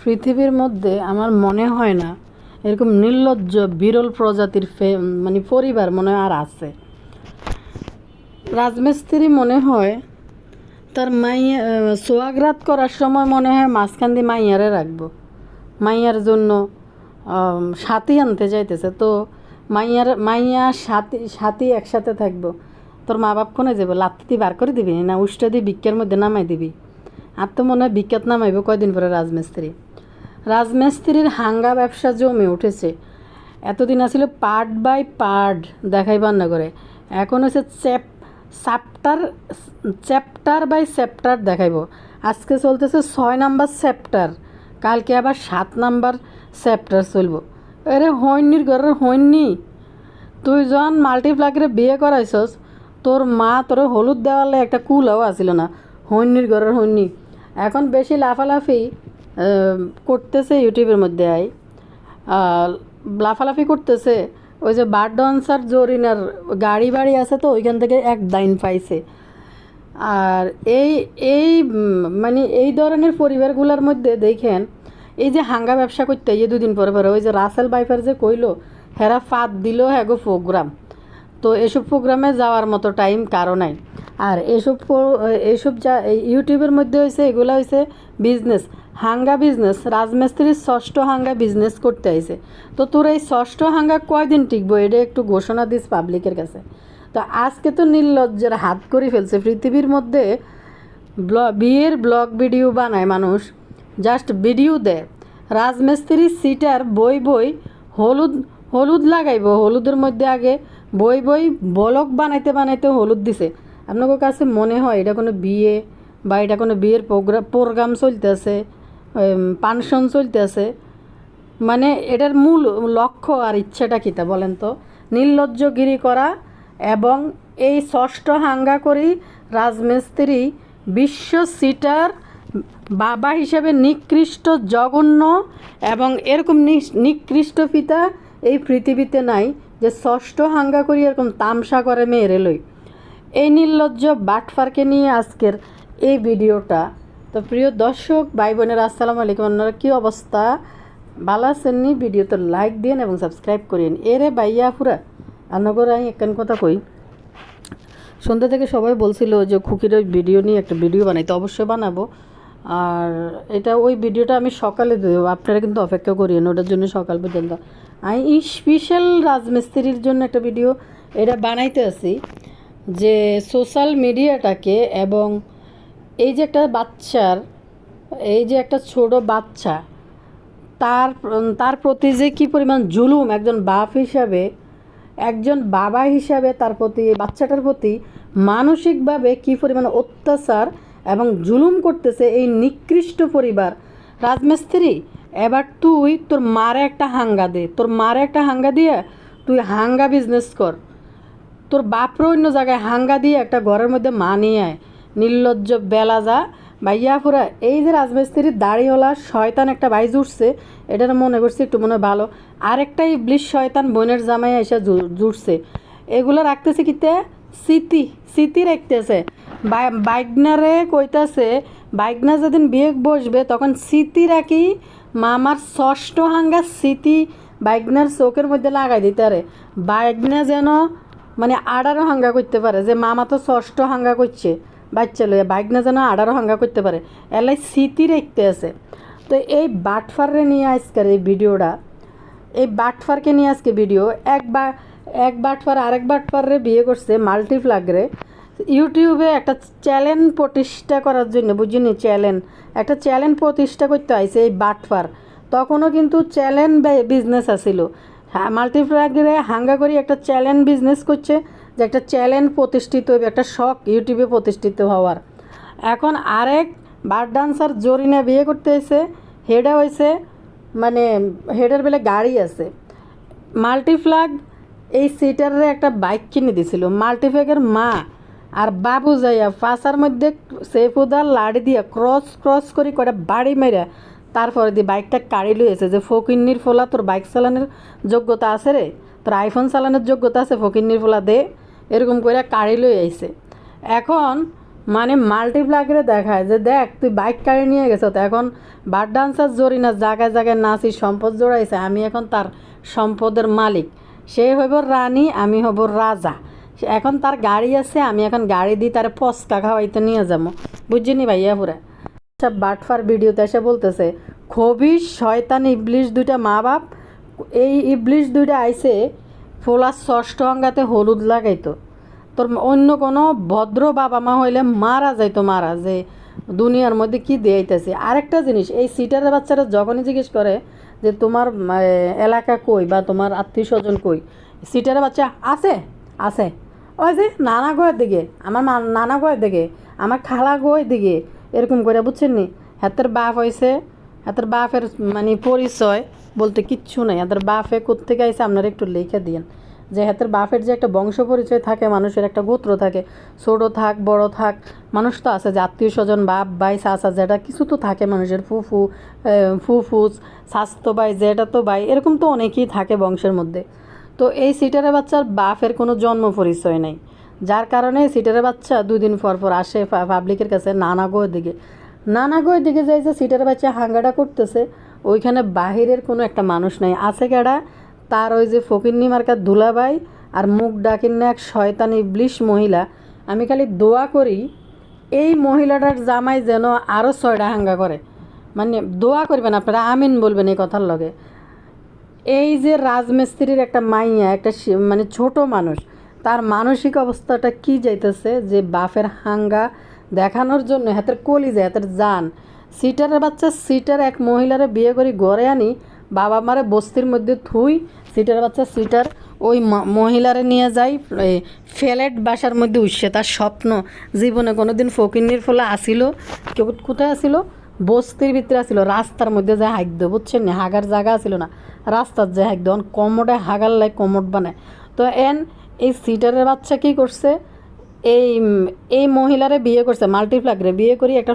পৃথিবীর মধ্যে আমার মনে হয় না এরকম নির্লজ্জ বিরল প্রজাতির মানে পরিবার মনে হয় আর আছে। রাজমিস্ত্রি মনে হয় তার মাইয়া সোয়াগরাত করার সময় মনে হয় মাঝখান দিয়ে মাইয়ারে রাখবো, মাইয়ার জন্য সাথী আনতে যাইতেছে। তো মাইয়া সাথী একসাথে থাকবো। তোর মা বাপ কোনে যাবো, লাত্তি বার করে দিবি না উষ্টা দিয়ে ভিক্ষার মধ্যে নামাই দিবি? আর তো মনে হয় ভিক্ষাত নামাইব কয়দিন পরে রাজমিস্ত্রির হাঙ্গা ব্যবসা জমে উঠেছে। এতদিন আসছিল পার্ট বাই পার্ট দেখাইবার না করে, এখন হচ্ছে চ্যাপ্টার বাই চ্যাপ্টার দেখাইব। আজকে চলতেছে 6 নাম্বার চ্যাপ্টার, কালকে আবার 7 নাম্বার চ্যাপ্টার চলব। আরে হইনির ঘরের হইনি, তুই যখন মাল্টিপ্লাগরে বিয়ে করাইছস তোর মা তোর হলুদ দেওয়ালে একটা কুলাও আসিল না, হইনির ঘরের হইনি। এখন বেশি লাফালাফি করতেছে ইউটিউবের মধ্যে লাফালাফি করতেছে ওই যে বার ডান্সার জরিনার গাড়ি বাড়ি আছে, তো ওইখান থেকে এক দাইন পাইছে। আর এই এই মানে এই ধরনের পরিবারগুলোর মধ্যে দেখেন এই যে হাঙ্গা ব্যবসা করতে এই 2 দিন পরে পরে ওই যে রাসেল বাইফার যে কইলো হেরা ফাঁদ দিল হ্যাগো প্রোগ্রাম, তো এসব প্রোগ্রামে যাওয়ার মতো টাইম কারো নাই। আর এইসব যা ইউটিউবের মধ্যে হয়েছে এগুলো হয়েছে বিজনেস, হাঙ্গা বিজনেস। রাজমিস্ত্রির 6ষ্ঠ হাঙ্গা বিজনেস করতে আইছে। তো তোর এই 6ষ্ঠ হাঙ্গা কয়দিন টিকবো এটা একটু ঘোষণা দিস পাবলিকের কাছে। তো আজকে তো নির্লজ্জের হাত করে ফেলছে পৃথিবীর মধ্যে। বিয়ের ব্লগ ভিডিও বানায় মানুষ, জাস্ট ভিডিও দেয়। রাজমিস্ত্রি সিটার বই হলুদ লাগাইব, হলুদের মধ্যে আগে বই ব্লগ বানাইতে হলুদ দিছে। আপনাদের কাছে মনে হয় এটা কোনো বিয়ে বা এটা কোনো বিয়ের প্রোগ্রাম চলতেছে, ফাংশন চলতেছে? মানে এটার মূল লক্ষ্য আর ইচ্ছাটা কী তা বলেন তো? নির্লজ্জগিরি করা এবং এই 6ষ্ঠ হাঙ্গা করি রাজমিস্ত্রি বিশ্ব সিটার বাবা হিসেবে নিকৃষ্ট, জঘন্য এবং এরকম নিকৃষ্ট পিতা এই পৃথিবীতে নাই যে 6ষ্ঠ হাঙ্গা করি এরকম তামসা করে মেয়েরে লই। এই নির্লজ্জ বাটফারকে নিয়ে আজকের এই ভিডিওটা। তো প্রিয় দর্শক ভাই বোনের আসসালামু আলাইকুম, আপনারা কী অবস্থা, ভালো আছেন নি? ভিডিওতে লাইক দিন এবং সাবস্ক্রাইব করেন। এরে বাইয়া পুরা আনগর আমি একখান কথা কই, সন্ধ্যা থেকে সবাই বলছিল যে খুকির ওই ভিডিও নিয়ে একটা ভিডিও বানাই, তো অবশ্যই বানাবো। আর এটা ওই ভিডিওটা আমি সকালে দেবো, আপনারা কিন্তু অপেক্ষা করিয়েন ওটার জন্য সকাল পর্যন্ত। আমি স্পেশাল রাজমিস্ত্রির জন্য একটা ভিডিও এটা বানাইতে আছি, যে সোশ্যাল মিডিয়াটাকে এবং এই যে একটা বাচ্চার, এই যে একটা ছোট বাচ্চা তার প্রতি যে কী পরিমাণ জুলুম একজন বাপ হিসাবে, একজন বাবা হিসাবে তার প্রতি, বাচ্চাটার প্রতি মানসিকভাবে কী পরিমাণ অত্যাচার এবং জুলুম করতেছে এই নিকৃষ্ট পরিবার। রাজমিস্ত্রি এবার তুই তোর মারে একটা হাঙ্গা দে, তোর মারে একটা হাঙ্গা দিয়ে তুই হাঙ্গা বিজনেস কর, তোর বাপরও অন্য জায়গায় হাঙ্গা দিয়ে একটা ঘরের মধ্যে মা নিয়ে আয়। নির্লজ্জ বেলা যা ভাইয়া পুরা। এই যে রাজমিস্ত্রির দাড়িওয়ালা শয়তান একটা বাইজ উঠছে, এটার মনে করছি একটু মনে ভালো। আরেকটা ইবলিশ শয়তান বোনের জামাই এসে জুড়ছে। এগুলো রাখতেছে কিতে স্মৃতি রাখতেছে। বাইকনারে কইতাছে বাইকনা যেদিন বিয়ে বসবে তখন স্মৃতি রাখি মামার 6ষ্ঠ হাঙ্গা স্মৃতি বাইকনার চোখের মধ্যে লাগাই দিতে পারে, বাইকনা যেন মানে 18 হাঙ্গা করতে পারে, যে মামা তো 6ষ্ঠ হাঙ্গা করছে বাচ্চা লইয়া, বাইকনা যেন 18 হাঙ্গা করতে পারে, এলাই স্মৃতি রাখতে আছে। তো এই বাটফাররে নিয়ে আজকের এই ভিডিওটা, এই বাটফারকে নিয়ে আজকে ভিডিও। এক বাটফার আরেক বাটফাররে বিয়ে করছে মাল্টিপ্লাগরে, ইউটিউবে একটা চ্যানেল প্রতিষ্ঠা করার জন্য, বুঝিনি একটা চ্যানেল প্রতিষ্ঠা করতে আইছে এই বাটফার। তখনও কিন্তু চ্যানেল বিজনেস আসিল, মাল্টিপ্লাগরে হাঙ্গা করি একটা চ্যানেল বিজনেস করছে, যে একটা চ্যানেল প্রতিষ্ঠিত হবে, একটা শখ ইউটিউবে প্রতিষ্ঠিত হওয়ার। এখন আরেক বার ডান্সার জরিনা বিয়ে করতে এসে হেডা হয়েছে, মানে হেডের বেলে গাড়ি আছে। মাল্টিপ্লাগ এই সিটারে একটা বাইক কিনে দিছিল, মাল্টিপ্লাগের মা আর বাবু যাইয়া ফাঁসার মধ্যে সেফুদার লাড়ি দিয়া ক্রস করে কটা বাড়ি মেরা তারপরে দিয়ে বাইকটা কাড়ি লইয়েছে, যে ফকিন্নির ফোলা তোর বাইক চালানোর যোগ্যতা আছে রে, তোর আইফোন চালানোর যোগ্যতা আছে, ফকিন্নির ফোলা দে, এরকম করে কাড়ি লই আইছে। এখন মানে মাল্টিপ্লাগরে দেখায় যে দেখ তুই বাইক কাড়ি নিয়ে গেছো, তো এখন বার ডান্সার জরিনা জায়গায় জায়গায় নাচি সম্পদ জোড়াইছে, আমি এখন তার সম্পদের মালিক, সে হইব রানী, আমি হব রাজা, এখন তার গাড়ি আছে, আমি এখন গাড়ি দিই তার পস্কা খাওয়াইতে নিয়ে যাবো, বুঝছিনি ভাইয়া পুরা সব বাটফার ভিডিওতে এসে বলতেছে খবিশ শয়তান ইবলিশ দুইটা মা বাপ, এই ইবলিশ দুইটা আইসে ফোলার ষষ্ঠ অঙ্গাতে হলুদ লাগাইতো, তোর অন্য কোনো ভদ্র বাবা মা হইলে মারা যাইতো, মারা যে দুনিয়ার মধ্যে কি দিয়াইতেছে। আরেকটা জিনিস, এই সিটারের বাচ্চারা যখনই জিজ্ঞেস করে যে তোমার এলাকা কই বা তোমার আত্মীয় স্বজন কই, সিটারের বাচ্চা আছে আছে, ওই যে নানা গোয়ের দিকে, আমার নানা গোয়ের দিকে, আমার খালা গোয়ের দিকে, এরকম করে বুঝছেন নি। হাতের বাপ হয়েছে, হাতের বাপের মানে পরিচয় বলতে কিচ্ছু নাই, হাতের বাপে কোত্থেকে আইসে আপনারা একটু লিখে দিন যে হাতের বাপের যে একটা বংশ পরিচয় থাকে, মানুষের একটা গোত্র থাকে, ছোটো থাক বড় থাক, মানুষ তো আছে যে আত্মীয় স্বজন বাপ ভাই চাচা যেটা কিছু তো থাকে মানুষের, ফুফুস স্বাস্থ্য ভাই যেটা তো ভাই, এরকম তো অনেকেই থাকে বংশের মধ্যে। তো এই সিটারের বাচ্চার বাপের কোনো জন্ম পরিচয় নেই, যার কারণে সিটারের বাচ্চা দুদিন পর পর আসে পাবলিকের কাছে নানা গোয়ের দিকে, নানা গোয়ের দিকে যাই যে সিটারের বাচ্চা হাঙ্গাটা করতেছে, ওইখানে বাহিরের কোনো একটা মানুষ নেই, আছে কেডা তার ওই যে ফকিন্নি মার্কার দুলাভাই আর মুখ ডাকিন্না এক শয়তান ইবলিশ মহিলা। আমি খালি দোয়া করি এই মহিলাটার জামাই যেন আরও 6টা হাঙ্গা করে, মানে দোয়া করবেন আপনারা, আমিন বলবেন এই কথার লগে। এই যে রাজমিস্ত্রির একটা মাইয়া, একটা মানে ছোট মানুষ, তার মানসিক অবস্থাটা কি যাইতেছে যে বাপের হাঙ্গা দেখানোর জন্য হাতের কলিজা হাতের জান, সিটারের বাচ্চা সিটার এক মহিলারে বিয়ে করে গড়ে আনি বাবা মারে বস্তির মধ্যে থুই, সিটার বাচ্চা সিটার ওই মহিলারে নিয়ে যাই ফ্ল্যাট বাসার মধ্যে উঠছে, তার স্বপ্ন জীবনে কোনো দিন ফকিন্নির ফলে আসিল, কেউ কোথায় আসিল বস্তির ভিতরে আসিল, রাস্তার মধ্যে যায় হাইক দেবো, বুঝছেন না, হাগার জায়গা আসিল না, রাস্তার যায় হাইক দেন কমোডে হাগার লাই কমোড বানায়। তো এই সিটারের বাচ্চা কী করছে, এই এই মহিলারে বিয়ে করছে, মাল্টিপ্লাগরে বিয়ে করি একটা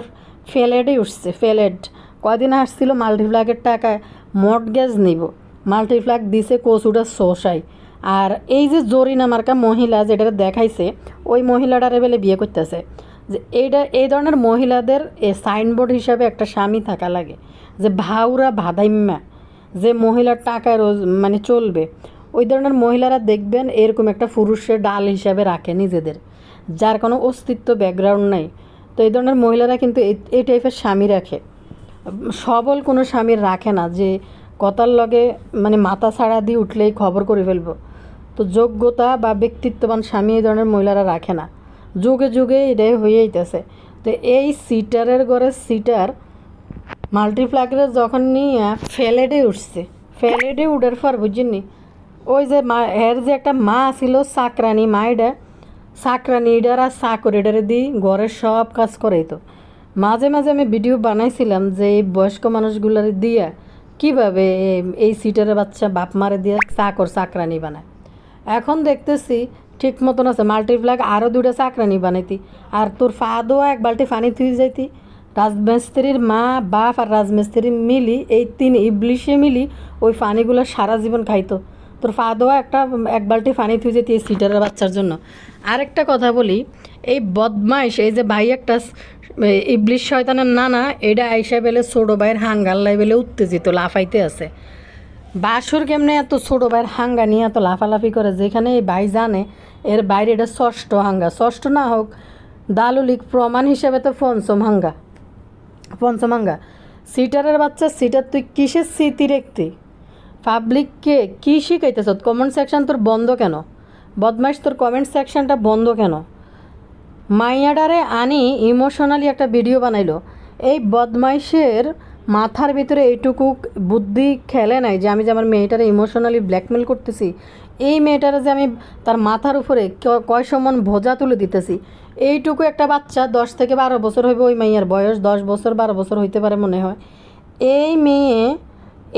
ফ্ল্যাটে উঠছে, ফ্ল্যাট কদিন আসছিল মাল্টিপ্লাগের টাকায় মর্টগেজ নিব, মাল্টিপ্লাগ দিছে কচুটা শোষাই, আর এই যে জরিনা মার্কা মহিলা যেটা দেখাইছে ওই মহিলাটারে বেলে বিয়ে করতেছে, যে এই ধরনের মহিলাদের সাইনবোর্ড হিসাবে একটা স্বামী থাকা লাগে, যে ভাউরা ভাদাইম্যা, যে মহিলার টাকায় রোজ মানে চলবে, ওই ধরনের মহিলারা দেখবেন এরকম একটা পুরুষের ডাল হিসাবে রাখে নিজেদের, যার কোনো অস্তিত্ব ব্যাকগ্রাউন্ড নাই। তো এই ধরনের মহিলারা কিন্তু এই টাইপের স্বামী রাখে, সবল কোনো স্বামীর রাখে না যে কথার লগে মানে মাথা ছাড়া দিয়ে উঠলেই খবর করে ফেলবো। তো যোগ্যতা বা ব্যক্তিত্ববান স্বামী এই ধরনের মহিলারা রাখে না, যুগে যুগে এটাই হয়েইতেছে। তো এই সিটারের ঘরে সিটার মাল্টিপ্লাগরে যখন নিয়ে ফ্ল্যাটে উঠছে, ফ্ল্যাটে উঠার পর বুঝিনি ওই যে মা এর যে একটা মা ছিল চাকরানি মা, চাকরানি এটার আর চাকর এটারে দিই ঘরের সব কাজ করেই। তো মাঝে মাঝে আমি ভিডিও বানাইছিলাম যে এই বয়স্ক মানুষগুলোর দিয়া কীভাবে এই সিটারের বাচ্চা বাপ মারে দিয়ে চাকরানি বানায়। এখন দেখতেছি ঠিক মতন আছে, মাল্টিপ্লাগ আরও 2টা চাকরানি বানাইতি, আর তোর ফাদও এক বালতি পানি থুই যাইতি, রাজমিস্ত্রির মা বাপ আর রাজমিস্ত্রি মিলি এই 3 ইবলিশে মিলি ওই পানিগুলো সারা জীবন খাইতো, তোর ফাদও এক বালতি পানি থুই যেতি এই সিটারের বাচ্চার জন্য। আরেকটা কথা বলি, এই বদমাইশ এই যে ভাই একটা ইবলিশ শয়তানের নানা, এটা আইসা বেলে ছোটো ভাইয়ের হাঙ্গাল্লাই বেলে উত্তেজিত লাফাইতে আছে, বাসুর কেমনে এত ছোটো ভাইয়ের হাঙ্গা নিয়ে এত লাফালাফি করে, যেখানে এই ভাই জানে এর বাইরে এটা ষষ্ঠ হাঙ্গা, ষষ্ঠ না হোক দালুলিক প্রমাণ হিসেবে তো পঞ্চম হাঙ্গা। সিটারের বাচ্চা সিটার, তুই কিসের স্মৃতি রেখতি পাবলিককে কী শিখাইতেছ? কমেন্ট সেকশন তোর বন্ধ কেন? বদমাইশ তোর কমেন্ট সেকশনটা বন্ধ কেন? মাইয়াডারে আনি ইমোশনালি একটা ভিডিও বানাইলো, এই বদমাইশের মাথার ভিতরে এইটুকু বুদ্ধি খেলে নাই যে আমি যে আমার মেয়েটারে ইমোশনালি ব্ল্যাকমেল করতেছি, এই মেয়েটারে যে আমি তার মাথার উপরে কয় সমান বোঝা তুলে দিতেছি, এইটুকু একটা বাচ্চা 10 থেকে 12 বছর হইবে, ওই মেয়ের বয়স 10 বছর 12 বছর হইতে পারে মনে হয়।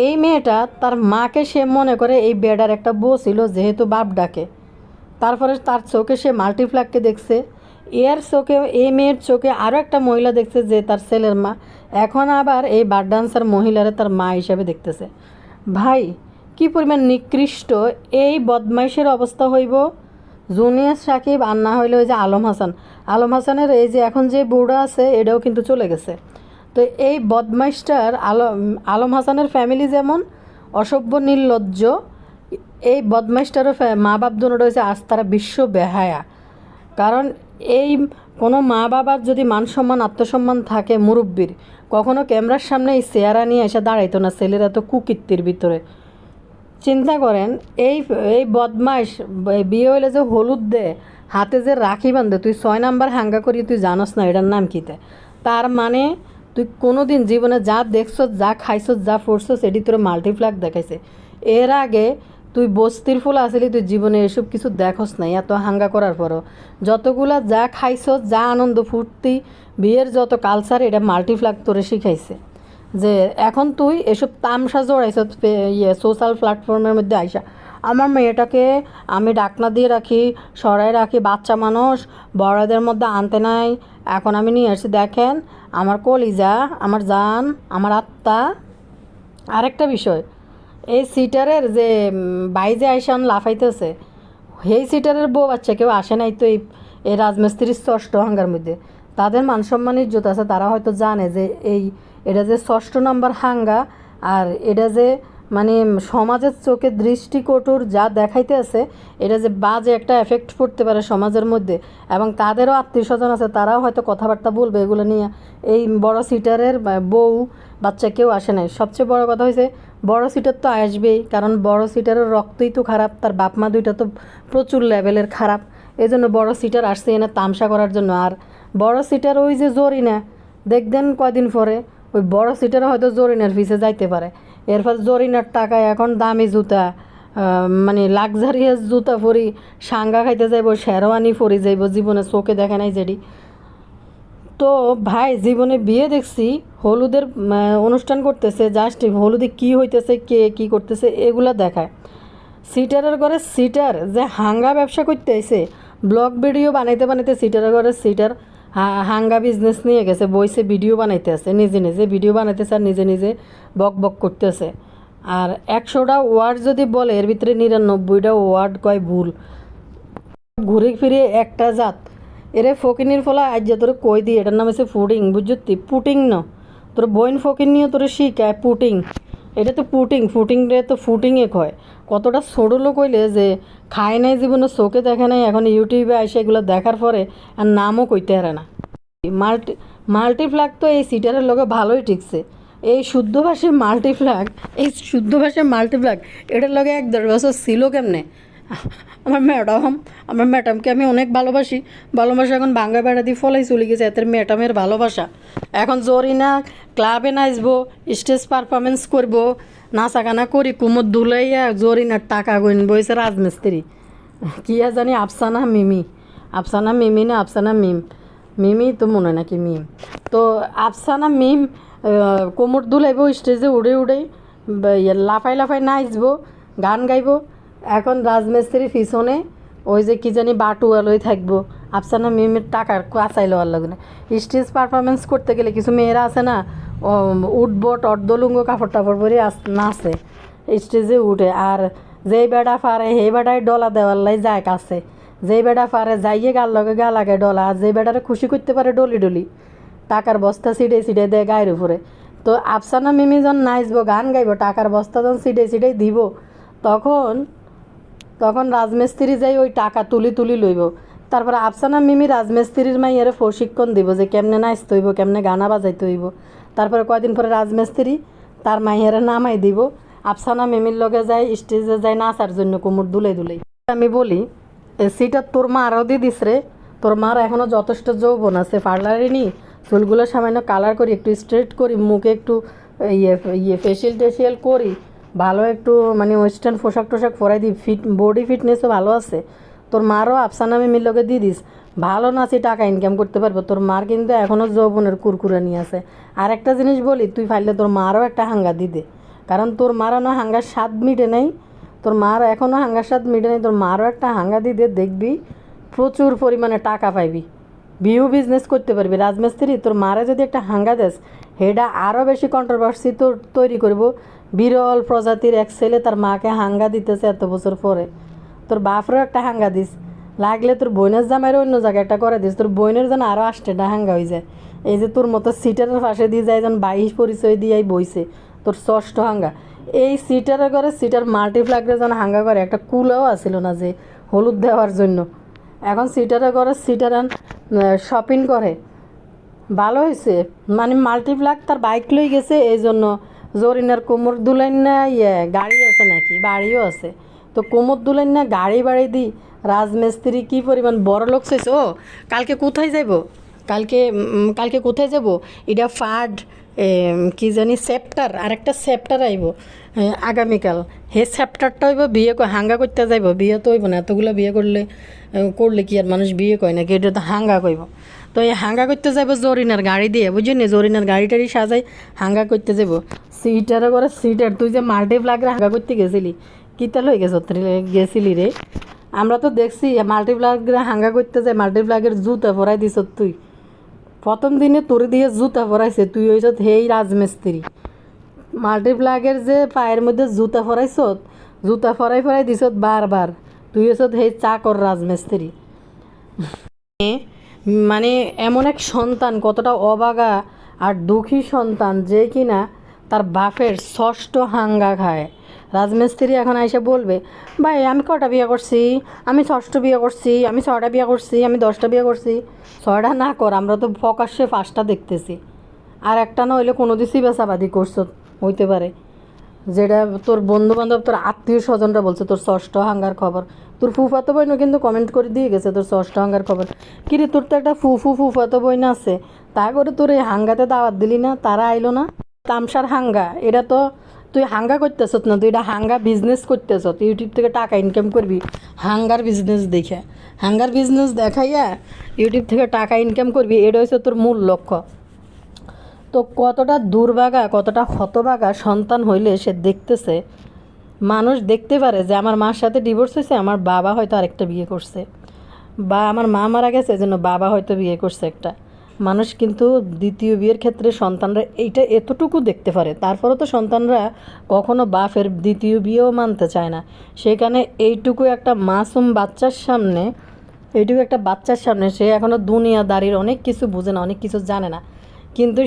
এই মেয়েটা তার মাকে সে মনে করে এই বেডার একটা বউ ছিল, যেহেতু বাপ ডাকে, তারপরে তার চোখে সে মাল্টিপ্লাগকে দেখছে, এর চোখে এই মেয়ের চোখে আরও একটা মহিলা দেখছে যে তার ছেলের মা, এখন আবার এই বার ডান্সার মহিলারে তার মা হিসাবে দেখতেছে। ভাই কি পরিমাণ নিকৃষ্ট এই বদমাইশের অবস্থা হইব জুনিয়র সাকিব আর না হইলে ওই যে আলম হাসান। আলম হাসানের এই যে এখন যে বউটা আছে এটাও কিন্তু চলে গেছে। তো এই বদমাইশটার আলম হাসানের ফ্যামিলি যেমন অসভ্য নির্লজ্জ, এই বদমাইশটারও মা বাপ দুটো রয়েছে আজ তারা বিশ্ব বেহায়া। কারণ এই কোনো মা বাবার যদি মান সম্মান আত্মসম্মান থাকে মুরব্বীর, কখনো ক্যামেরার সামনে এই চেহারা নিয়ে এসে দাঁড়াইতো না ছেলেরা তো কুকীর্তির ভিতরে। চিন্তা করেন এই এই বদমাইশ বিয়ে হইলে যে হলুদ দে হাতে যে রাখি বান্ধে, তুই 6 নাম্বার হাঙ্গা করি তুই জানোস না এটার নাম কীতে? তার মানে তুই কোনো দিন জীবনে যা দেখছস, যা খাইছস, যা পড়ছস এটি তোর মাল্টিপ্লাক দেখাইছে। এর আগে তুই বস্তির ফুল আসলি, তুই জীবনে এসব কিছু দেখোস নাই। এত হাঙ্গা করার পরও যতগুলা যা খাইছস, যা আনন্দ ফুর্তি বিয়ের যত কালচার, এটা মাল্টিপ্লাক তোরে শিখাইছে। যে এখন তুই এসব তামসা জড়াইছ সোশ্যাল প্ল্যাটফর্মের মধ্যে আইসা আমার মেয়েটাকে আমি ডাকনা দিয়ে রাখি, সরাই রাখি, বাচ্চা মানুষ বড়দের মধ্যে আনতে নাই, এখন আমি নিয়ে আসছি দেখেন আমার কলিজা, আমার জান, আমার আত্মা। আরেকটা বিষয়, এই সিটারের যে বাইজে আইসান লাফাইতেছে, সেই সিটারের বউ বাচ্চা কেউ আসে নাই তো এই রাজমিস্ত্রির ষষ্ঠ হাঙ্গার মধ্যে। তাদের মান সম্মান ইজ্জত আছে, তারা হয়তো জানে যে এটা যে ষষ্ঠ নম্বর হাঙ্গা, আর এটা যে মানে সমাজের চোখে দৃষ্টিকটুর যা দেখাইতে আছে, এটা যে বাজে একটা এফেক্ট পড়তে পারে সমাজের মধ্যে, এবং তাদেরও আত্মীয় স্বজন আছে, তারাও হয়তো কথাবার্তা বলবে এগুলো নিয়ে। এই বড় সিটারের বউ বাচ্চা কেউ আসে নাই। সবচেয়ে বড় কথা হয়েছে বড় সিটার তো আসবেই, কারণ বড় সিটারের রক্তই তো খারাপ, তার বাপ মা দুইটা তো প্রচুর লেভেলের খারাপ। এই জন্য বড় সিটার আসছে এনে তামসা করার জন্য। আর বড় সিটার ওই যে জরিনা দেখবেন কয়দিন পরে ওই বড় সিটার হয়তো জরিনার পিছে যাইতে পারে। এরপর জরিনার টাকায় এখন দামি জুতা, মানে লাক্সারিয়াস জুতা পরি সাঙ্গা খাইতে যাইব, শেরওয়ানি পরি যাইব, জীবনে চোখে দেখে নাই যেটি। তো ভাই জীবনে বিয়ে দেখছি হলুদের অনুষ্ঠান করতেছে, জাস্ট হলুদে কি হইতেছে, কে কি করতেছে এগুলা দেখায়। সিটারের ঘরে সিটার যে হাঙ্গা ব্যবসা করতে আইছে, ব্লগ ভিডিও বানাইতে বানাইতে সিটারের ঘরে সিটার হাঙ্গা বিজনেস নিয়ে গেছে, বইসে ভিডিও বানাইতে আছে, নিজে নিজে ভিডিও বানাইতেছে আর নিজে নিজে বক বক করতেছে। আর 100টা ওয়ার্ড যদি বলে এর ভিতরে 99টা ওয়ার্ড কয় ভুল। ঘুরে ফিরে একটা জাত এরে ফকিনির ফলা আজ যে তোর কই দিই এটার নাম হচ্ছে ফুডিং, বুঝতি? পুটিং ন তোর বইন ফকির নিয়ে তোর শিখায় পুটিং। এটা তো ফুটিং রে তো ফুটিংয়ে কয়। কতটা ছোড়লো কইলে যে খায় নাই জীবনে চোখে দেখে নাই, এখন ইউটিউবে আসে এগুলো দেখার পরে আর নামও কইতে হারে না। মাল্টিপ্লাক তো এই সিটারের লগে ভালোই ঠিকছে। এই শুদ্ধ ভাষায় মাল্টিপ্লাক, এটার লগে 1-1.5 বছর ছিল কেমনে? আমার ম্যাডামকে আমি অনেক ভালোবাসি, এখন বাঙ্গা বেড়া দিয়ে ফলাই চলে গেছে এদের ম্যাডামের ভালোবাসা। এখন জরিনা ক্লাবে নাচবো, স্টেজ পারফরমেন্স করবো, নাচাগানা করি, কুমোর ধুলাইয়া জরিনার টাকা গইনবো। হয়েছে রাজমিস্ত্রি কি জানি আফসানা মিমি তো মনে হয় নাকি মিম। তো আফসানা মিম কোমর দুলাইব, স্টেজে উড়ে লাফাই নাচবো, গান গাইবো। এখন রাজমিস্ত্রির পিছনে ওই যে কি জানি বাটুয়ালই থাকবো, আফসানা মিমের টাকার কাঁচাই লওয়ার লাগে না। স্টেজ পারফরমেন্স করতে গেলে কিছু মেয়েরা আছে না, উঠবট অর্ধলুঙ্গ কাপড় টাপড় পরে নাচে স্টেজে উঠে। আর যেই বেড়া পারে সেই বেড়ায় ডলা দেওয়ার লাই যায় কাছে, যেই বেড়া পারে যাইয়ে গাল লগে গা লাগে ডলা, আর যেই বেড়ারে খুশি করতে পারে ডলি টাকার বস্তা ছিটে দেয় গায়ের উপরে। তো আফসানা মিমি যখন নাচবো, গান গাইব, টাকার বস্তা যখন ছিটে দিব, তখন রাজমিস্ত্রি যাই ওই টাকা তুলি লইব। তারপরে আফসানা মিমি রাজমিস্ত্রির মাইয়ের প্রশিক্ষণ দিব যে কেমনে নাচতে হইব, কেমনে গানা বাজাইতে হইব। তারপরে কয়দিন পরে রাজমিস্ত্রি তার মাইয়ের নামাই দিব, আফসানা মিমির লগে যায় স্টেজে যায় নাচার জন্য কোমর দুলাই। আমি বলি সিটা তোর মা আরও দিয়ে দিস রে, তোর মার এখনও যথেষ্ট যৌবন আছে, পার্লারে নি চুলগুলো সামান্য কালার করি, একটু স্ট্রেট করি, মুখে একটু ফেসিয়াল করি, ভালো একটু মানে ওয়েস্টার্ন পোশাক পরাই দিই, বডি ফিটনেসও ভালো আছে। তোর মারও আফসানা মিমির লগে দিয়ে দিস, ভালো নাচি টাকা ইনকাম করতে পারবো। তোর মার কিন্তু এখনও যৌবনের কুরকুরানি আছে। আর একটা জিনিস বলি, তুই ফাইলে তোর মারও একটা হাঙ্গা দি দে, কারণ তোর মারানো হাঙ্গার স্বাদ মিটে নাই, তোর মার এখনও হাঙ্গার স্বাদ মিটে নাই। তোর মারও একটা হাঙ্গা দি দে, দেখবি প্রচুর পরিমাণে টাকা পাইবি, বিজনেস করতে পারবি। রাজমিস্ত্রি তোর মারে যদি একটা হাঙ্গা দেস, সেটা আরও বেশি কন্ট্রোভার্সি তোর তৈরি করবো। বিরল প্রজাতির এক ছেলে তার মাকে হাঙ্গা দিতেছে এত বছর পরে, তোর বাপরও একটা হাঙ্গা দিস, লাগলে তোর বোনের জামাইরে অন্য জায়গায় একটা করে দিস, তোর বোনের যেন আরও আষ্টেটা হাঙ্গা হয়ে যায়। এই যে তোর মতো সিটারের পাশে দিয়ে যায় যেন 22 পরিচয় দিয়েই বইছে তোর ষষ্ঠ হাঙ্গা। এই সিটারে করে সিটার মাল্টিপ্লাগরে যেন হাঙ্গা করে, একটা কুলাও আসিল না যে হলুদ দেওয়ার জন্য। এখন সিটারে করে সিটার শপিং করে। ভালো হয়েছে, মানে মাল্টিপ্লাগ তার বাইক লই গেছে, এই জন্য জরিনার কোমর দুলাইন না গাড়ি আছে নাকি, বাড়িও আছে, তো কোমর দুলাইন না গাড়ি বাড়ি দি রাজমিস্ত্রি কী পরিমাণ বড় লোক চাইছে। ও কালকে কোথায় যাব, কালকে কোথায় যাব, এটা ফাড কি জানি সেপ্টার, আর একটা সেপ্টার আইব আগামীকাল। হে সেপ্টারটা হইব বিয়ে হাঙ্গা করতে যাইব, বিয়ে তো হইব না, এতগুলো বিয়ে করলে কি আর মানুষ বিয়ে কয় নাকি, এটা তো হাঙ্গা কইব। তো এই হাঙ্গা করতে যাব জরিনার গাড়ি দিয়ে, বুঝলি, জরিনার গাড়ি টাড়ি সাজাই হাঙ্গা করতে যাব। সিটারে করে সিটার, তুই যে মাল্টিপ্লাগরে হাঙ্গা করতে গেছিলি, কিতা লই গেছিলি রে? আমরা তো দেখছি মাল্টিপ্লাগরে হাঙ্গা করতে যায় মাল্টিপ্লাগের জুতা পরাই দিস তুই। প্রথম দিনে তোর দিয়ে জুতা পরাইছে, তুই হইছ হেই রাজমিস্ত্রি। মাল্টিপ্লাগের যে পায়ের মধ্যে জুতা ফরাইছ, জুতা ফরাই দিছ বারবার, তুই হইছ হেই চাকর রাজমিস্ত্রি। মানে এমন এক সন্তান, কতটা অবাগা আর দুঃখী সন্তান যে কিনা তার বাপের ষষ্ঠ হাঙ্গা খায়। রাজমিস্ত্রি এখন আইসা বলবে, ভাই আমি কটা বিয়ে করছি, আমি ষষ্ঠ বিয়ে করছি, আমি 6টা বিয়ে করছি, আমি 10টা বিয়ে করছি। 6টা না কর, আমরা তো প্রকাশ্যে 5টা দেখতেছি, আর একটা না হইলে কোনো দিনই বেচাবাদি করছ হইতে পারে, যেটা তোর বন্ধু বান্ধব তোর আত্মীয় স্বজনরা বলছে তোর ষষ্ঠ হাঙ্গার খবর। তোর ফুফাতো বইনও কিন্তু কমেন্ট করে দিয়ে গেছে তোর ষষ্ঠ হাঙ্গার খবর। কিরে তোর তো একটা ফুফাতো বইন আছে, তা করে তোর এই হাঙ্গাতে দাওয়াত দিলি না, তারা আইলো না? তামসার হাঙ্গা, এটা তো তুই হাঙ্গা করতেছ না, তুই এটা হাঙ্গা বিজনেস করতেছ, ইউটিউব থেকে টাকা ইনকাম করবি হাঙ্গার বিজনেস দেখে, হাঙ্গার বিজনেস দেখাইয়া ইউটিউব থেকে টাকা ইনকাম করবি, এটা হচ্ছে তোর মূল লক্ষ্য। তো কতটা দুর্ভাগা, কতটা হতভাগা সন্তান হইলে সে দেখতেছে, মানুষ দেখতে পারে যে আমার মার সাথে ডিভোর্স হয়েছে, আমার বাবা হয়তো আরেকটা বিয়ে করছে, বা আমার মা মারা গেছে এজন্য বাবা হয়তো বিয়ে করছে একটা মানুষ। কিন্তু দ্বিতীয় বিয়ের ক্ষেত্রে সন্তানরা এইটা এতটুকু দেখতে পারে, তারপরেও তো সন্তানরা কখনো বাপের দ্বিতীয় বিয়েও মানতে চায় না। সেখানে এইটুকু একটা মাসুম বাচ্চার সামনে, এইটুকু একটা বাচ্চার সামনে সে এখনও দুনিয়াদারির অনেক কিছু বোঝে না, অনেক কিছু জানে না, কিন্তু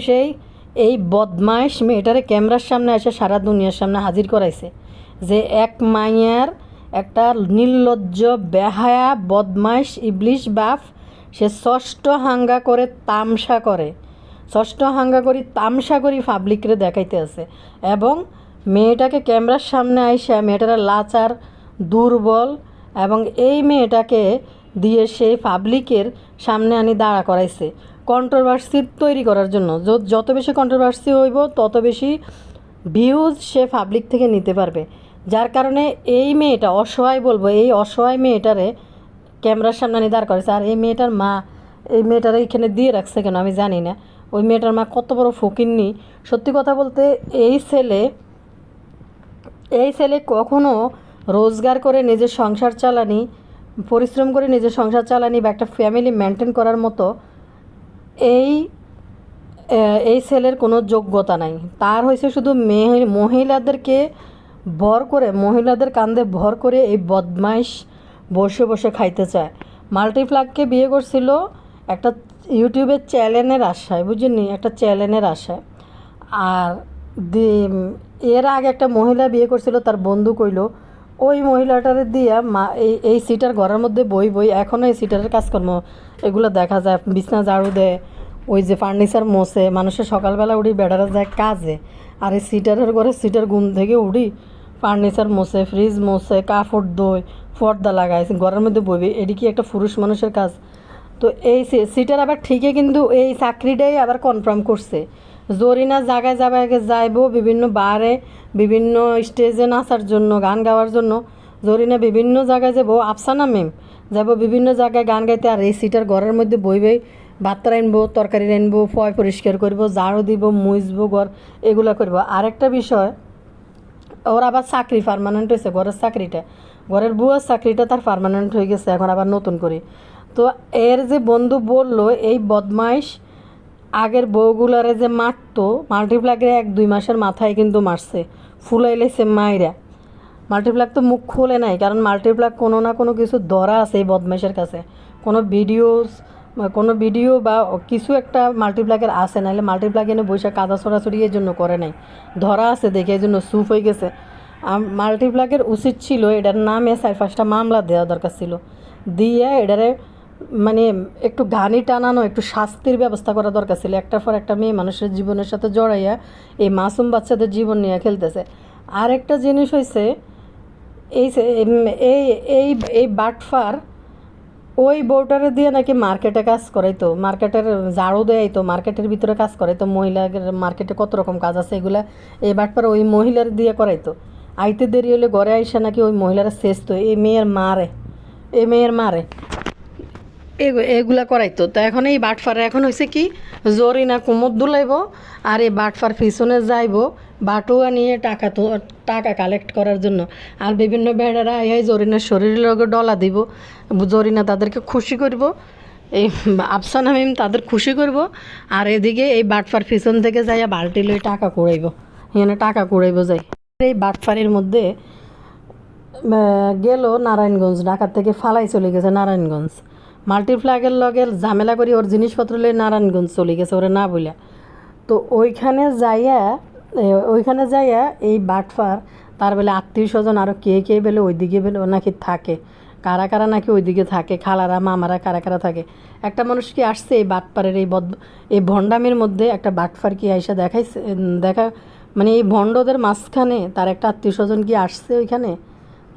এই বদমাইশ মেয়েটারে ক্যামেরার সামনে এসে সারা দুনিয়ার সামনে হাজির করাইছে যে এক মাইয়ার একটা নির্লজ্জ বেহায়া বদমাইশ ইবলিশ বাপ, সে ষষ্ঠ হাঙ্গা করে তামসা করে, ষষ্ঠ হাঙ্গা করি তামসা করি পাবলিকরে দেখাইতে আছে। এবং মেয়েটাকে ক্যামেরার সামনে আইসা মেয়েটারা লাচার, দুর্বল, এবং এই মেয়েটাকে দিয়ে সে পাবলিকের সামনে আনি দাঁড়া করাইছে কন্ট্রোভার্সি তৈরি করার জন্য। যত বেশি কন্ট্রোভার্সি হইব তত বেশি ভিউজ সে পাবলিক থেকে নিতে পারবে। যার কারণে এই মেয়েটা অসহায়, বলবো এই অসহায় মেয়েটারে ক্যামেরার সামনে আনি দাঁড় করেছে। আর এই মেয়েটার মা এই মেয়েটারে এখানে দিয়ে রাখছে কেন আমি জানি না। ওই মেয়েটার মা কত বড় ফকিন্নি। সত্যি কথা বলতে এই ছেলে কখনো রোজগার করে নিজের সংসার চালানি, পরিশ্রম করে নিজের সংসার চালানি বা একটা ফ্যামিলি মেনটেন করার মতো এই ছেলের কোনো যোগ্যতা নাই। তার হয়েছে শুধু মহিলাদেরকে ভর করে, মহিলাদের কাঁধে ভর করে এই বদমাইশ বসে বসে খাইতে চায়। মাল্টিপ্লাগকে বিয়ে করছিল একটা ইউটিউবের চ্যানেলের আশায়, বুঝিনি, একটা চ্যানেলের আশায়। আর এর আগে একটা মহিলা বিয়ে করছিল, তার বন্ধু কইল ওই মহিলাটারে দিয়া এই সিটার ঘরের মধ্যে বই এখনও এই সিটারের কাজকর্ম এগুলো দেখা যায়। বিছনা ঝাড়ু দেয়, ওই যে ফার্নিচার মোছে, মানুষের সকালবেলা উঠি বেড়ারা যায় কাজে, আর এই সিটারের ঘরে সিটার ঘুম থেকে উঠি ফার্নিচার মোছে, ফ্রিজ মোছে, কাপড় দই, পর্দা লাগায়, ঘরের মধ্যে বইবে। এটি কি একটা পুরুষ মানুষের কাজ? তো এই সিটার আবার ঠিকই কিন্তু এই চাকরিটাই আবার কনফার্ম করছে। জরিনা জায়গায় জায়গায় যাইব, বিভিন্ন বারে বিভিন্ন স্টেজে নাচার জন্য, গান গাওয়ার জন্য। জরিনা বিভিন্ন জায়গায় যাব, আফসানা মেম যাব বিভিন্ন জায়গায় গান গাইতে, আর এই সিটার ঘরের মধ্যে বইবে, ভাত রানবো, তরকারি রানবো, ফয় পরিষ্কার করবো, ঝাড়ু দিব, মুছবো ঘর, এগুলো করবো। আরেকটা বিষয়, ওর আবার চাকরি পার্মানেন্ট হয়েছে, ঘরের চাকরিটা, ঘরের বুয়ার চাকরিটা তার পার্মানেন্ট হয়ে গেছে এখন আবার নতুন করে। তো এর যে বন্ধু বলল এই বদমাইশ আগের বউগুলারে যে মারতো, মাল্টিপ্লাগের 1-2 মাসের মাথায় কিন্তু মারছে, ফুলাইলেছে মাইরা। মাল্টিপ্লাগ তো মুখ খোলে নাই, কারণ মাল্টিপ্লাগ কোনো না কোনো কিছু ধরা আছে এই বদমাইশের কাছে। কোনো ভিডিও বা কিছু একটা মাল্টিপ্লাগের আছে, নাহলে মাল্টিপ্লাগ এনে বৈশাখ কাদা ছড়াছড়ি এই জন্য করে নাই, ধরা আছে দেখে এই জন্য চুপ হয়ে গেছে। মাল্টিপ্লাগের উচিত ছিল এটার নামে 4-5টা মামলা দেওয়া দরকার ছিল, দিয়ে এটারে মানে একটু গানি টানানো, একটু শাস্তির ব্যবস্থা করা দরকার ছিল। একটার পর একটা মেয়ে মানুষের জীবনের সাথে জড়াইয়া এই মাসুম বাচ্চাদের জীবন নিয়ে খেলতেছে। আর একটা জিনিস হয়েছে, এই এই এই এই বাটফার ওই বউটারে দিয়ে নাকি মার্কেটে কাজ করাইতো, মার্কেটের ঝাড়ু দেয়াইতো, মার্কেটের ভিতরে কাজ করাইতো। মহিলাদের মার্কেটে কত রকম কাজ আছে, এগুলা এই বাটফার ওই মহিলার দিয়ে করাইতো। আইতে দেরি হলে ঘরে আইসা নাকি ওই মহিলারা শেষতো, এই মেয়ের মারে এগুলা করাইতো। তো এখন এই বাটফার এখন হয়েছে কি, জরিনা কুমোদ দুলাইব আর এই বাটফার পিছনে যাইব বাটুয়া নিয়ে টাকা কালেক্ট করার জন্য। আর বিভিন্ন বেড়ারা এই জরিনার শরীরের লগে ডলা দিব, জরিনা তাদেরকে খুশি করব, এই আফসানা মিম তাদের খুশি করব। আর এদিকে এই বাটফার পিছন থেকে যাইয়া বালতি লই টাকা কুড়াইব, এখানে টাকা কুড়াইব যাই। এই বাটফারের মধ্যে গেল নারায়ণগঞ্জ, ঢাকার থেকে ফালাই চলে গেছে নারায়ণগঞ্জ। মাল্টিপ্লাগের লগে ঝামেলা করি ওর জিনিসপত্র লই নারায়ণগঞ্জ চলে গেছে, ওরা না বইলা। তো ওইখানে যাইয়া এই বাটফার তার বেলে আত্মীয় স্বজন আরও কে বেলে ওইদিকে বেলে নাকি থাকে, কারা নাকি ওইদিকে থাকে, খালারা মামারা কারা থাকে। একটা মানুষ কি আসছে এই বাটপারের এই ভণ্ডামের মধ্যে, একটা বাটফার কি আইসা দেখা মানে এই ভণ্ডদের মাঝখানে তার একটা আত্মীয় স্বজন কি আসছে ওইখানে,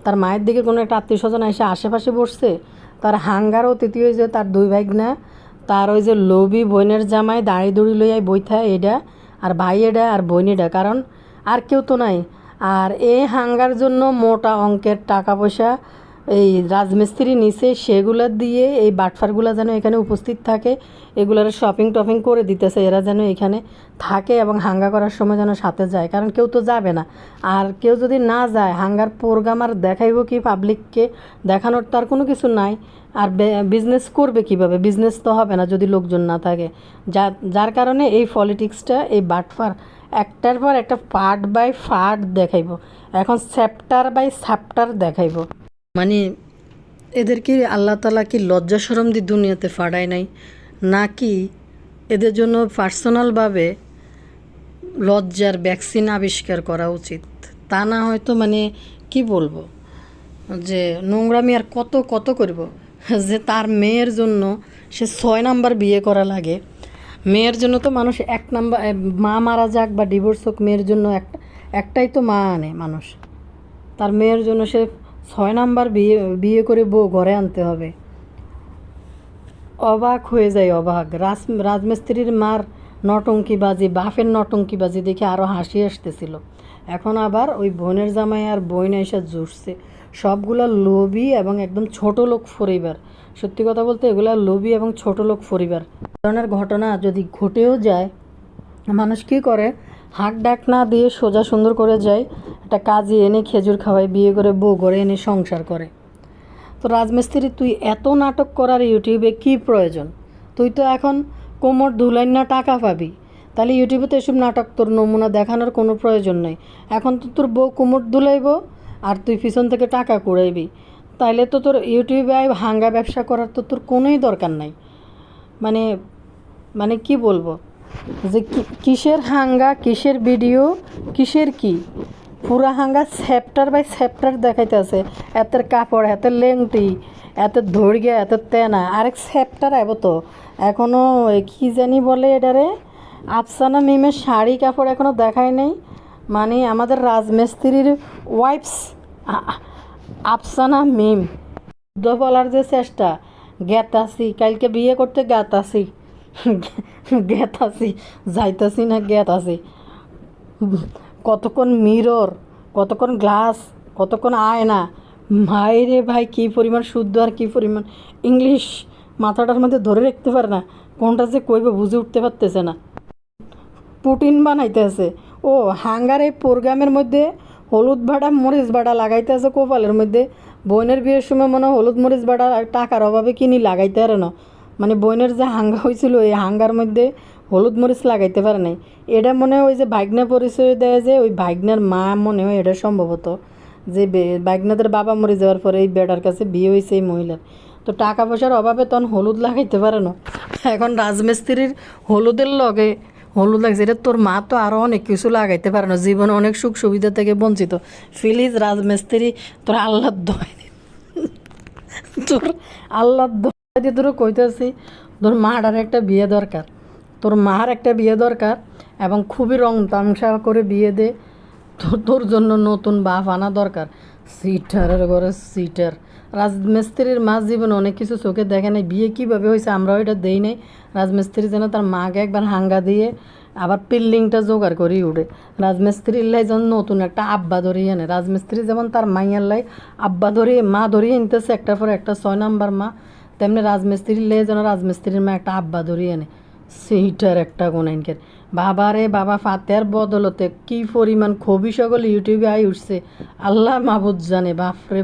তার মায়ের দিকে কোনো একটা আত্মীয় স্বজন এসে আশেপাশে বসছে। তার হাঙ্গার অতিথি হয়েছে তার 2 ভাইগনা, তার ওই যে লোভি বোনের জামাই দাঁড়ি দড়ি লইয়াই বইথা এটা, আর ভাই এটা আর বোন এটা, কারণ আর কেউ তো নাই। আর এই হাঙ্গার জন্য মোটা অঙ্কের টাকা পয়সা এই রাজমিস্ত্রি নিচে, সেগুলো দিয়ে এই বাটফারগুলো যেন এখানে উপস্থিত থাকে, এগুলোর শপিং করে দিতেছে, এরা যেন এখানে থাকে এবং হাঙ্গা করার সময় যেন সাথে যায়, কারণ কেউ তো যাবে না। আর কেউ যদি না যায়, হাঙ্গার প্রোগ্রাম আর দেখাইব কি পাবলিককে, দেখানোর তার কোনো কিছু নাই। আর বিজনেস করবে কিভাবে, বিজনেস তো হবে না যদি লোকজন না থাকে। যার কারণে এই পলিটিক্সটা, এই বাটফার একটার পর একটা পার্ট বাই পার্ট দেখাইব, এখন চ্যাপ্টার বাই চ্যাপ্টার দেখাইব। মানে এদের কি আল্লাহ তালা কি লজ্জা শরম দিয়ে দুনিয়াতে ফাড়ায় নাই, নাকি এদের জন্য পার্সোনালভাবে লজ্জার ভ্যাকসিন আবিষ্কার করা উচিত? তা না হয়তো মানে কি বলবো, যে নোংরামি আর কত করব, যে তার মেয়ের জন্য সে 6 নাম্বার বিয়ে করা লাগে। মেয়ের জন্য তো মানুষ 1 নাম্বার, মা মারা যাক বা ডিভোর্স হোক, মেয়ের জন্য একটাই তো মা আনে মানুষ। তার মেয়ের জন্য সে 6 নাম্বার বিয়ে করে বউ ঘরে আনতে হবে। অবাক হয়ে যায়, অবাক। রাজমিস্ত্রির মার নটঙ্কিবাজি, বাপের নটঙ্কিবাজি দেখে আরও হাসি আসতেছিল। এখন আবার ওই বোনের জামাই আর বোন এসে জুটছে, সবগুলা লোভী এবং একদম ছোট লোক পরিবার। সত্যি কথা বলতে এগুলা লোভী এবং ছোট লোক পরিবার। ধরনের ঘটনা যদি ঘটেও যায়, মানুষ কী করে, হাক ডাক না দিয়ে সোজা সুন্দর করে যায়, একটা কাজে এনে খেজুর খাওয়ায়, বিয়ে করে বউ ঘরে এনে সংসার করে। তো রাজমিস্ত্রি, তুই এত নাটক করার ইউটিউবে কি প্রয়োজন? তুই তো এখন কোমর ধুলাইন না টাকা পাবি, তাহলে ইউটিউবে তো এসব নাটক তোর নমুনা দেখানোর কোনো প্রয়োজন নেই। এখন তো তোর বউ কোমর ধুলাইব আর তুই পিছন থেকে টাকা কুড়াইবি, তাইলে তো তোর ইউটিউবে হাঙ্গা ব্যবসা করার তো তোর কোনোই দরকার নাই। মানে কি বলবো, যে কিসের হাঙ্গা, কিসের ভিডিও, কিসের কি, পুরা হাঙ্গা চ্যাপ্টার বাই চ্যাপ্টার দেখাইতে আছে। এতের কাপড়, এতের লেংটি, এত ধৈর্য, এত তেনা, আরেক চ্যাপ্টার আইব তো। এখনও কি জানি বলে এটারে, আফসানা মিমের শাড়ি কাপড় এখনও দেখায় নেই। মানে আমাদের রাজমিস্ত্রির ওয়াইফস আফসানা মিম বলার যে চেষ্টা, গেতাছি কালকে বিয়ে করতে, গেতাছি যাইতাছি না গেতাছি, কতক্ষণ মিরর, কতক্ষণ গ্লাস, কতক্ষণ আয়না, মায়েরে ভাই কী পরিমাণ শুদ্ধ আর কী পরিমাণ ইংলিশ মাথাটার মধ্যে ধরে রাখতে পারে না, কোনটা যে কইবে বুঝে উঠতে পারতেছে না। পুটিন বানাইতে আছে ও হাঙ্গার এই প্রোগ্রামের মধ্যে, হলুদ বাটা মরিচ বাটা লাগাইতে আছে কপালের মধ্যে। বোনের বিয়ের সময় মনে হলুদ মরিচ বাটা টাকার অভাবে কিনি লাগাইতে পারে না, মানে বোনের যে হাঙ্গা হয়েছিল এই হাঙ্গার মধ্যে হলুদ মরিচ লাগাইতে পারে নাই। এটা মনে হয় ওই যে ভাগ্নে পরিচয় দেয়, যে ওই ভাগ্নের মা মনে হয় এটা সম্ভবত, যে বাইকনাদের বাবা মরে যাওয়ার পরে এই বেটার কাছে বিয়ে হয়েছে এই মহিলার। তো টাকা পয়সার অভাবে তখন হলুদ লাগাইতে পারে না, এখন রাজমিস্ত্রির হলুদের লগে হলুদ লাগছে, এটা তোর মা তো আরও অনেক কিছু লাগাইতে পারে না, জীবনে অনেক সুখ সুবিধা থেকে বঞ্চিত। প্লিজ রাজমিস্ত্রি, তোর আল্লাহর দোহাই তোর আল্লাহর দোহাই দিয়ে তোর কইতেছি, তোর মাটার একটা বিয়ে দরকার, তোর মার একটা বিয়ে দরকার, এবং খুবই রং তামসা করে বিয়ে দে। তোর জন্য নতুন বাপ আনা দরকার। সিটারের ঘরে সিটার। রাজমিস্ত্রির মা জীবনে অনেক কিছু চোখে দেখে নাই, বিয়ে কীভাবে হয়েছে আমরাও এটা দেই নাই। রাজমিস্ত্রি যেন তার মাকে একবার হাঙ্গা দিয়ে আবার বিল্ডিংটা জোগাড় করেই উঠে। রাজমিস্ত্রির লাই যেন নতুন একটা আব্বা ধরিয়ে আনে। রাজমিস্ত্রি যেমন তার মাইয়ার লাই আব্বা ধরিয়ে মা ধরিয়ে আনতেছে একটার পর একটা 6 নাম্বার মা, তেমনি রাজমিস্ত্রির লাই যেন রাজমিস্ত্রির মা একটা আব্বা ধরিয়ে আনে। সেইটার একটা গুণাইনকের বাবা রে বাবা, ফাতেহার বদলতে কি পরিমাণ খবি সকল ইউটিউবে আই উঠছে, আল্লাহ মাহবুদ জানে। বাপরে।